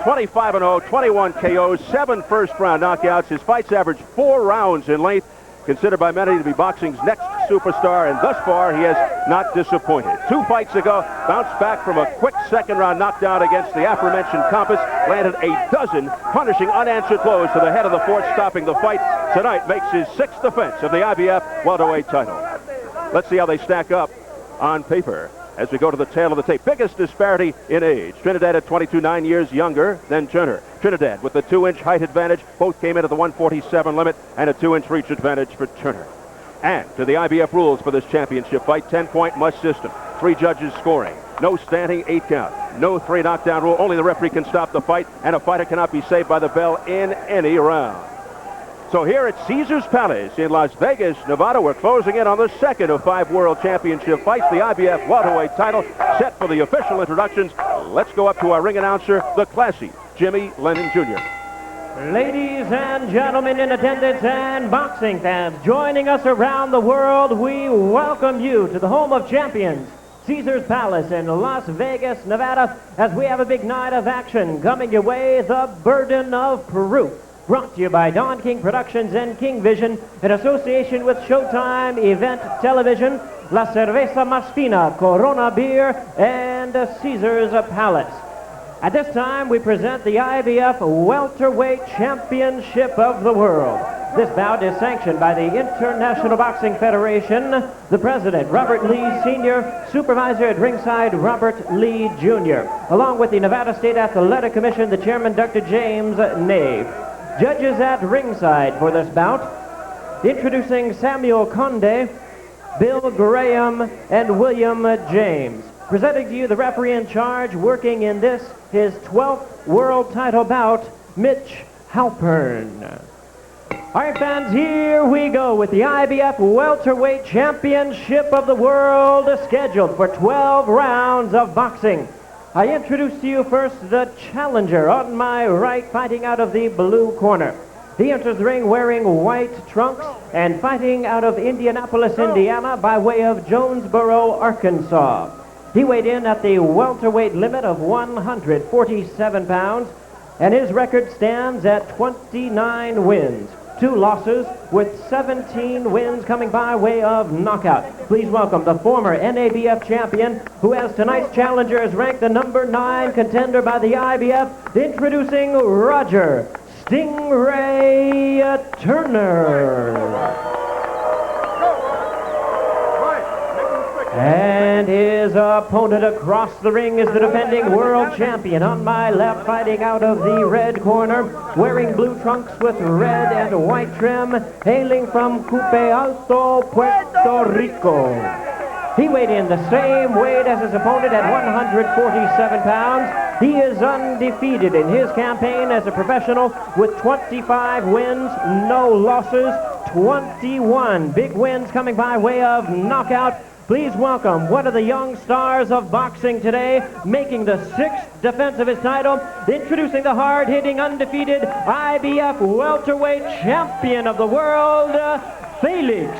25-0, 21 KOs, 7 first-round knockouts. His fights average 4 rounds in length. Considered by many to be boxing's next superstar, and thus far he has not disappointed. 2 fights ago, bounced back from a quick second-round knockdown against the aforementioned Compass, landed a dozen punishing unanswered blows to the head of the fourth, stopping the fight. Tonight makes his 6th defense of the IBF welterweight title. Let's see how they stack up on paper as we go to the tail of the tape. Biggest disparity in age. Trinidad at 22, 9 years younger than Turner. Trinidad with the 2-inch height advantage. Both came in at the 147 limit and a 2-inch reach advantage for Turner. And to the IBF rules for this championship fight, 10-point must system. 3 judges scoring. No standing 8 count. No 3 knockdown rule. Only the referee can stop the fight, and a fighter cannot be saved by the bell in any round. So here at Caesars Palace in Las Vegas, Nevada, we're closing in on the second of 5 World Championship fights. The IBF welterweight title set for the official introductions. Let's go up to our ring announcer, the classy Jimmy Lennon Jr. Ladies and gentlemen in attendance and boxing fans joining us around the world, we welcome you to the home of champions, Caesars Palace in Las Vegas, Nevada, as we have a big night of action coming your way, the Burden of Proof. Brought to you by Don King Productions and King Vision in association with Showtime Event Television, La Cerveza Más Fina, Corona Beer, and Caesars Palace. At this time, we present the IBF Welterweight Championship of the World. This bout is sanctioned by the International Boxing Federation, the President, Robert Lee Sr., Supervisor at ringside, Robert Lee Jr., along with the Nevada State Athletic Commission, the Chairman, Dr. James Nave. Judges at ringside for this bout, introducing Samuel Conde, Bill Graham, and William James. Presenting to you the referee in charge, working in this, his 12th world title bout, Mitch Halpern. All right, fans, here we go with the IBF Welterweight Championship of the World, scheduled for 12 rounds of boxing. I introduce to you first the challenger on my right, fighting out of the blue corner. He enters the ring wearing white trunks and fighting out of Indianapolis, Indiana, by way of Jonesboro, Arkansas. He weighed in at the welterweight limit of 147 pounds, and his record stands at 29 wins, 2 losses, with 17 wins coming by way of knockout. Please welcome the former NABF champion, who as tonight's challenger is ranked the number 9 contender by the IBF, introducing Roger Stingray Turner. And his opponent across the ring is the defending world champion. On my left, fighting out of the red corner, wearing blue trunks with red and white trim, hailing from Cupe Alto, Puerto Rico. He weighed in the same weight as his opponent at 147 pounds. He is undefeated in his campaign as a professional with 25 wins, no losses, 21 big wins coming by way of knockout. Please welcome one of the young stars of boxing today, making the 6th defense of his title, introducing the hard-hitting, undefeated IBF welterweight champion of the world, Felix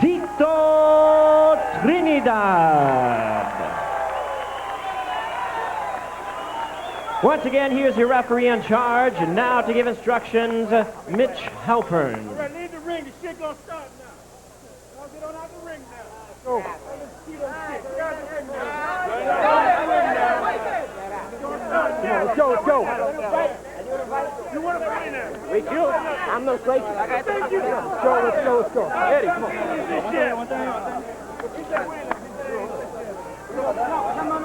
Tito Trinidad. Once again, here's your referee in charge, and now to give instructions, Mitch Halpern. All right, leave the ring. The shit gonna start now. Y'all get on out the ring now. Go. Let's go, let's go. You want to fight in there? We do. I'm no stranger. Let's go. Eddie, come on.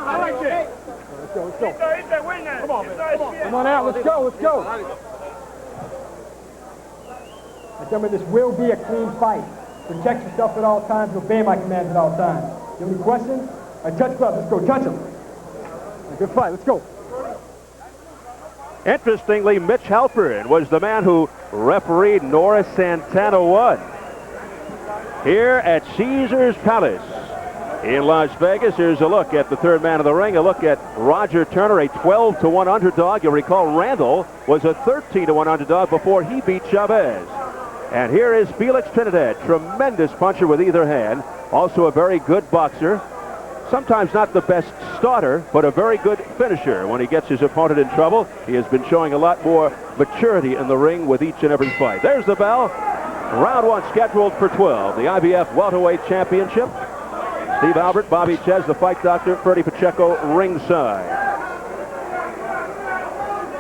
I like this. Let's go. He's that win now. Come on, man. Come on out. Let's go. I tell me this will be a clean fight. Protect yourself at all times. Obey my commands at all times. You have any questions? All right, touch gloves. Let's go. Touch him. Good fight. Let's go. Interestingly, Mitch Halpern was the man who refereed Nora Santana 1 here at Caesars Palace in Las Vegas. Here's a look at the third man of the ring, a look at Roger Turner, a 12-1 underdog. You'll recall Randall was a 13-1 underdog before he beat Chavez. And here is Felix Trinidad, tremendous puncher with either hand, also a very good boxer. sometimes not the best starter, but a very good finisher when he gets his opponent in trouble. He has been showing a lot more maturity in the ring with each and every fight. There's the bell. Round 1 scheduled for 12. The IBF Welterweight Championship. Steve Albert, Bobby Ches, the fight doctor, Freddie Pacheco ringside.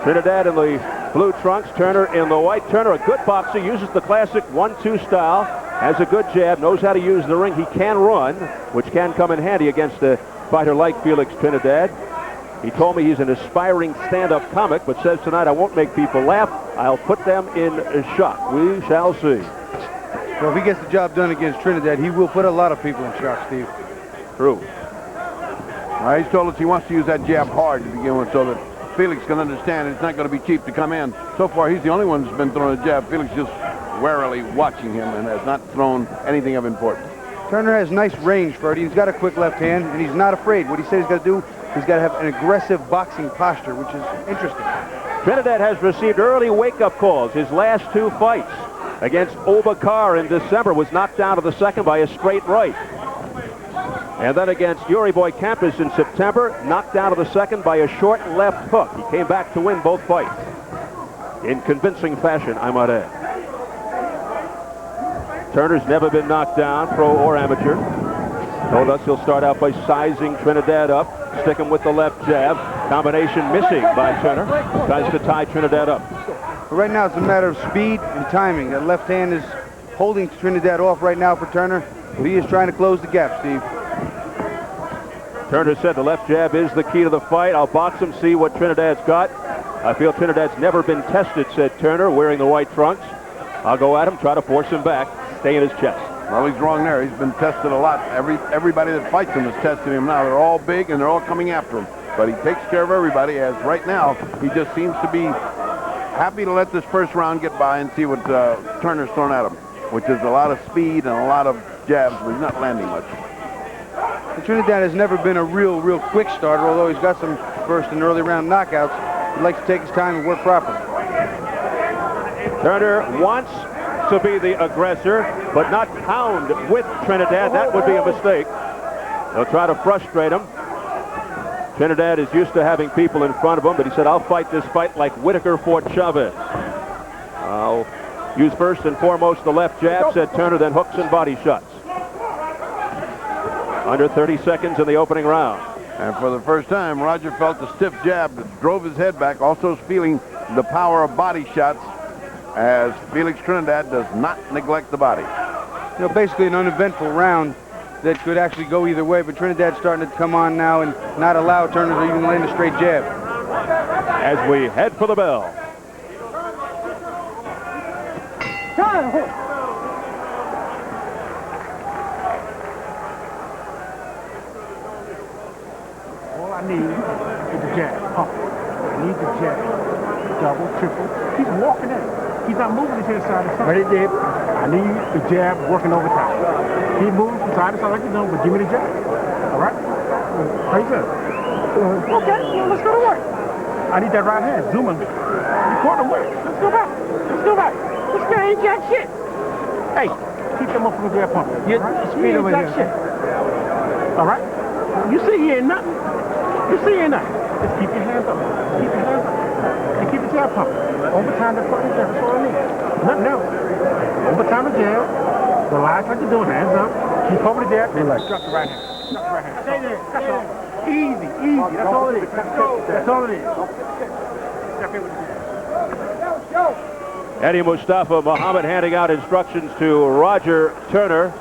Trinidad in the blue trunks, Turner in the white. Turner, a good boxer, uses the classic 1-2 style, has a good jab, knows how to use the ring. He can run, which can come in handy against a fighter like Felix Trinidad. He told me he's an aspiring stand-up comic, but says tonight, I won't make people laugh. I'll put them in shock. We shall see. Well, if he gets the job done against Trinidad, he will put a lot of people in shock, Steve. True. He's told us he wants to use that jab hard to begin with so that Felix can understand it's not going to be cheap to come in. So far, he's the only one who's been throwing a jab. Felix just warily watching him and has not thrown anything of importance. Turner has nice range, Freddie. He's got a quick left hand, and he's not afraid. What he said he's got to do, he's got to have an aggressive boxing posture, which is interesting. Trinidad has received early wake-up calls. His last 2 fights against Obakar in December was knocked down to the second by a straight right. And then against Yuri Boy Campos in September, knocked down to the second by a short left hook. He came back to win both fights. In convincing fashion, I might add. Turner's never been knocked down, pro or amateur. Told us he'll start out by sizing Trinidad up, stick him with the left jab. Combination missing by Turner. Tries to tie Trinidad up. But right now, it's a matter of speed and timing. That left hand is holding Trinidad off right now for Turner, but he is trying to close the gap, Steve. Turner said the left jab is the key to the fight. I'll box him, see what Trinidad's got. I feel Trinidad's never been tested, said Turner, wearing the white trunks. I'll go at him, try to force him back, stay in his chest. Well, he's wrong there. He's been tested a lot. Everybody that fights him is testing him now. They're all big and they're all coming after him. But he takes care of everybody, as right now he just seems to be happy to let this first round get by and see what Turner's thrown at him, which is a lot of speed and a lot of jabs, but he's not landing much. And Trinidad has never been a real quick starter, although he's got some first and early round knockouts. He likes to take his time and work properly. Turner wants to be the aggressor, but not pound with Trinidad. That would be a mistake. They'll try to frustrate him. Trinidad is used to having people in front of him, but he said, I'll fight this fight like Whitaker fought Chavez. I'll use first and foremost the left jab, said Turner, then hooks and body shots. Under 30 seconds in the opening round. And for the first time, Roger felt the stiff jab that drove his head back, also feeling the power of body shots, as Felix Trinidad does not neglect the body. You know, basically an uneventful round that could actually go either way, but Trinidad's starting to come on now and not allow Turner to even land a straight jab. As we head for the bell. All I need is the jab. I need the jab. Double, triple. He's walking at it. He's not moving his head side to side. But it did. I need the jab working over time. He moves from side to side like he's doing, but give me the jab. All right? How you feel? Okay, well, let's go to work. I need that right hand. Zooming. You caught him with it. Let's go back. Let's go back. This guy ain't got shit. Hey, keep them up from the jab pump. You speed over here. Shit. All right? You see he ain't nothing. You see he ain't nothing. Just keep your hands up. Keep your hands up. And keep the jab pumping. Over time, the fucking jab. That's all I need. Nothing else. Over time, the jab. Relax like you're doing. Hands up. Keep over the jab. Relax. Drop the right hand. Drop the right hand. Stay there. That's all. Easy, easy. That's all it is. That's all it is. Step in with the jab. Eddie Mustafa Muhammad handing out instructions to Roger Turner.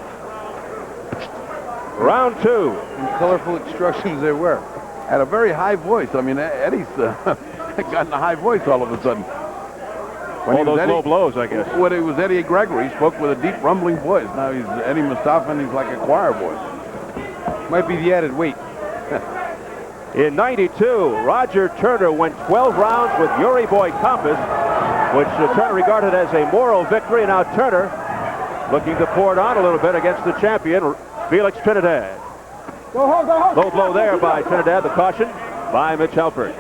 Round 2. And colorful instructions there were. At a very high voice. I mean, Eddie's gotten a high voice all of a sudden. All those low blows, I guess. When it was Eddie Gregory, he spoke with a deep rumbling voice. Now he's Eddie Mustafa, and he's like a choir voice. Might be the added weight. In 92, Roger Turner went 12 rounds with Yuri Boy Campos, which Turner regarded as a moral victory. Now Turner looking to pour it on a little bit against the champion, Felix Trinidad. Low blow there by Trinidad, the caution by Mitch Halpert.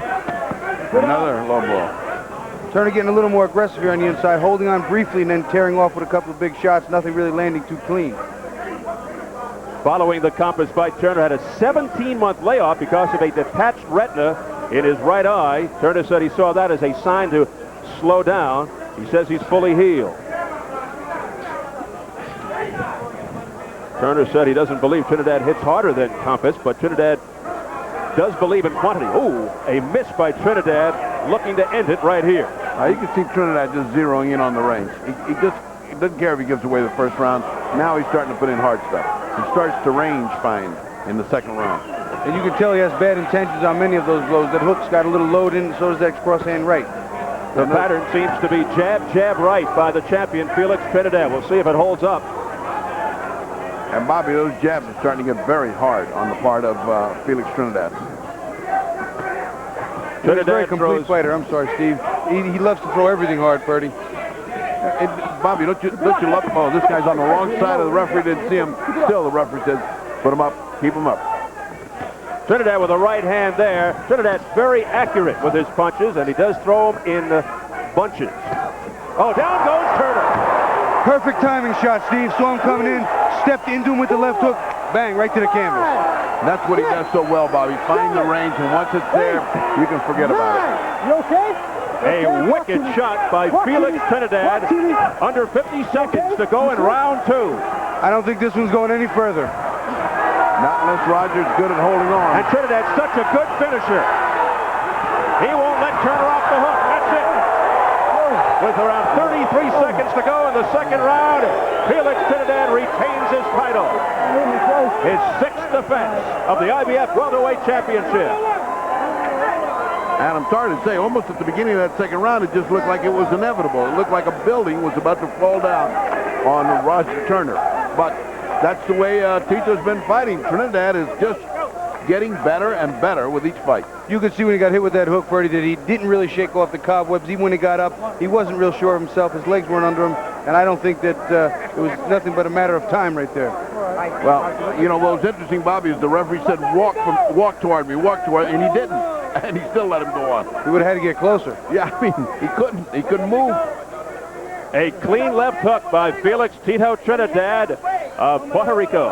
Another low blow. Turner getting a little more aggressive here on the inside, holding on briefly and then tearing off with a couple of big shots, nothing really landing too clean. following the compass fight. Turner had a 17-month layoff because of a detached retina in his right eye. Turner said he saw that as a sign to slow down. He says he's fully healed. Turner said he doesn't believe Trinidad hits harder than Compass, but Trinidad does believe in quantity. Ooh, a miss by Trinidad, looking to end it right here. You can see Trinidad just zeroing in on the range. He doesn't care if he gives away the first round. Now he's starting to put in hard stuff. He starts to range fine in the second round. And you can tell he has bad intentions on many of those blows. That hook's got a little load in, so does that cross-hand right. The pattern seems to be jab, jab, right by the champion, Felix Trinidad. We'll see if it holds up. And Bobby, those jabs are starting to get very hard on the part of Felix Trinidad. He's a very complete fighter. I'm sorry, Steve. He loves to throw everything hard, Ferdy. Bobby, don't you love? Oh, this guy's on the wrong side of the referee. Didn't see him. Still, the referee says, put him up, keep him up. Trinidad with a right hand there. Trinidad's very accurate with his punches, and he does throw them in bunches. Oh, down goes Turner. Perfect timing shot, Steve. Saw him coming in, stepped into him with the left hook, bang, right to the canvas. And that's what he does so well, Bobby. Find the range, and once it's there, you can forget about it. You okay? A wicked shot by Felix Trinidad. Under 50 seconds to go in round 2. I don't think this one's going any further. Not unless Roger's good at holding on. And Trinidad's such a good finisher. He won't let Turner off the hook. That's it. With around 33 seconds to go in the second round, Felix Trinidad retains his title. His 6th defense of the IBF Welterweight Championship. And I'm sorry to say, almost at the beginning of that second round, it just looked like it was inevitable. It looked like a building was about to fall down on Roger Turner. But that's the way Tito's been fighting. Trinidad is just getting better and better with each fight. You could see when he got hit with that hook, Ferdy, that he didn't really shake off the cobwebs. Even when he got up, he wasn't real sure of himself. His legs weren't under him, and I don't think that it was nothing but a matter of time right there. Well, you know, what was interesting, Bobby, is the referee said, walk toward me, and he didn't. And he still let him go on. He would have had to get closer. Yeah, I mean, he couldn't move. A clean left hook by Felix Tito Trinidad of Puerto Rico.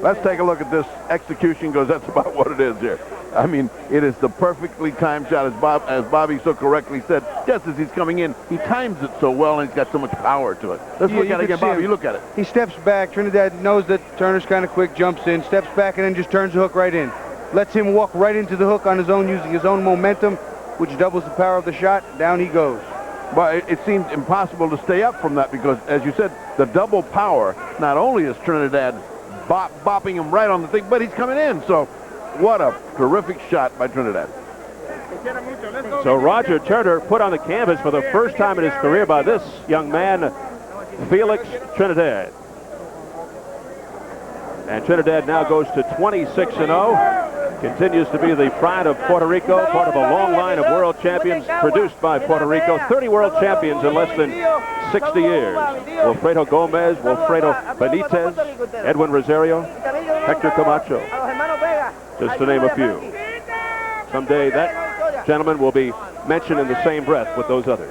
Let's take a look at this execution, because that's about what it is here. I mean, it is the perfectly timed shot, as Bobby so correctly said. Just as he's coming in, he times it so well, and he's got so much power to it. Let's look at it again, Bobby. You look at it. He steps back. Trinidad knows that Turner's kind of quick, jumps in, steps back, and then just turns the hook right in. Lets him walk right into the hook on his own, using his own momentum, which doubles the power of the shot. Down he goes. But it seemed impossible to stay up from that, because, as you said, the double power, not only is Trinidad bopping him right on the thing, but he's coming in. So what a terrific shot by Trinidad. So Roger Turner put on the canvas for the first time in his career by this young man, Felix Trinidad. And Trinidad now goes to 26-0. Continues to be the pride of Puerto Rico, part of a long line of world champions produced by Puerto Rico. 30 world champions in less than 60 years. Wilfredo Gomez, Wilfredo Benitez, Edwin Rosario, Hector Camacho, just to name a few. Someday that gentleman will be mentioned in the same breath with those others.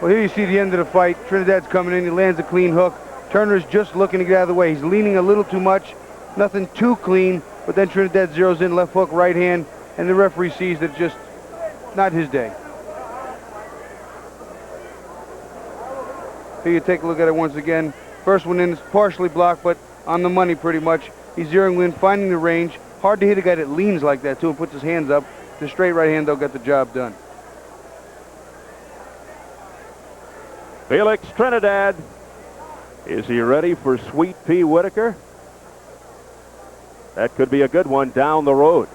Well, here you see the end of the fight. Trinidad's coming in. He lands a clean hook. Turner's just looking to get out of the way. He's leaning a little too much. Nothing too clean. But then Trinidad zeroes in, left hook, right hand, and the referee sees that just not his day. Here you take a look at it once again. First one in is partially blocked, but on the money pretty much. He's zeroing in, finding the range. Hard to hit a guy that leans like that, too, and puts his hands up. The straight right hand, though, got the job done. Felix Trinidad. Is he ready for Sweet Pea Whitaker? That could be a good one down the road.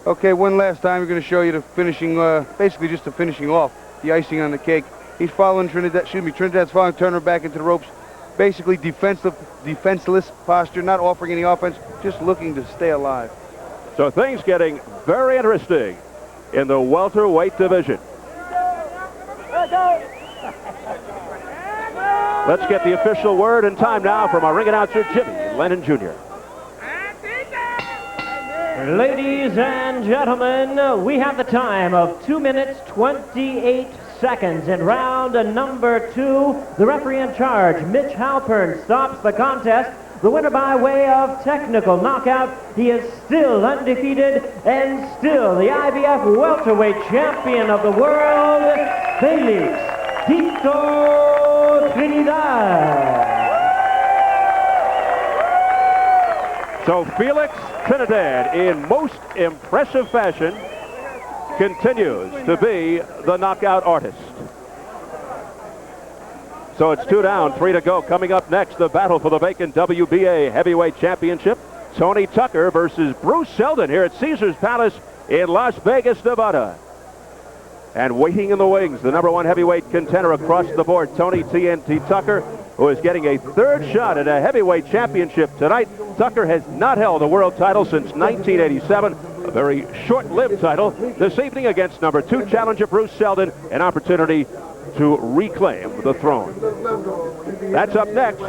Okay, one last time we're going to show you the finishing, basically just the finishing off, the icing on the cake. He's following Trinidad's following Turner back into the ropes. Basically defenseless posture, not offering any offense, just looking to stay alive. So things getting very interesting in the welterweight division. Let's get the official word and time now from our ring announcer, Jimmy Lennon Jr. Ladies and gentlemen, we have the time of 2 minutes, 28 seconds in round number 2. The referee in charge, Mitch Halpern, stops the contest. The winner by way of technical knockout. He is still undefeated and still the IBF welterweight champion of the world, Felix Tito Trinidad. So Felix Trinidad, in most impressive fashion, continues to be the knockout artist. So it's 2 down, 3 to go. Coming up next, the battle for the vacant WBA heavyweight championship. Tony Tucker versus Bruce Seldon here at Caesars Palace in Las Vegas, Nevada. And waiting in the wings, the #1 heavyweight contender across the board, Tony TNT Tucker, who is getting a 3rd shot at a heavyweight championship tonight. Tucker has not held a world title since 1987, a very short-lived title. This evening against #2 challenger Bruce Seldon, an opportunity to reclaim the throne. That's up next.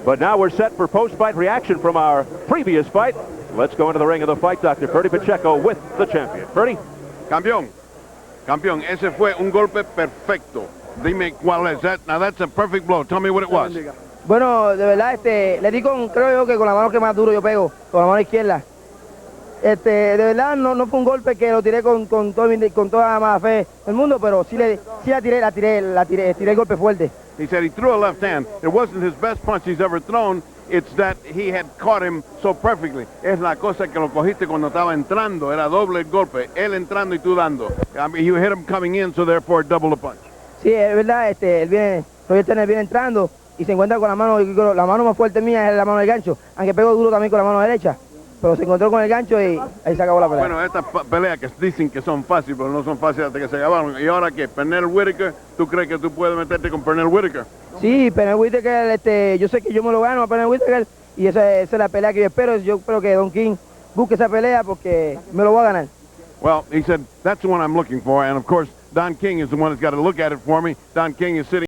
But now we're set for post-fight reaction from our previous fight. Let's go into the ring of the fight. Dr. Ferdy Pacheco with the champion. Ferdy? Campeón, ese fue un golpe perfecto. Dime cuál es that. Now that's a perfect blow. Tell me what it was. Bueno, de verdad, le di creo yo que con la mano que más duro yo pego, con la mano izquierda. De verdad no fue un golpe que lo tiré con toda la fe del mundo, pero sí la tiré el golpe fuerte. He said he threw a left hand. It wasn't his best punch he's ever thrown. It's that he had caught him so perfectly. Es la cosa que lo cogiste cuando estaba entrando. Era doble el golpe. Él entrando y tú dando. I mean, you hit him coming in, so therefore double the punch. Sí, es verdad, Roger Turner viene entrando y se encuentra con la mano más fuerte mía es la mano del gancho, aunque pego duro también con la mano derecha. Pero se encontró con el gancho y ahí se acabó la pelea. Bueno, estas peleas que dicen que son fáciles, pero no son fáciles hasta que se acabaron. ¿Y ahora qué? ¿Pernell Whitaker? ¿Tú crees que tú puedes meterte con Pernell Whitaker? Sí, Pernell Whitaker, yo sé que yo me lo gano a Pernell Whitaker y esa es la pelea que yo espero. Yo espero que Don King busque esa pelea porque me lo voy a ganar. Well, he said, that's the one I'm looking for. And, of course, Don King is the one that's got to look at it for me. Don King is sitting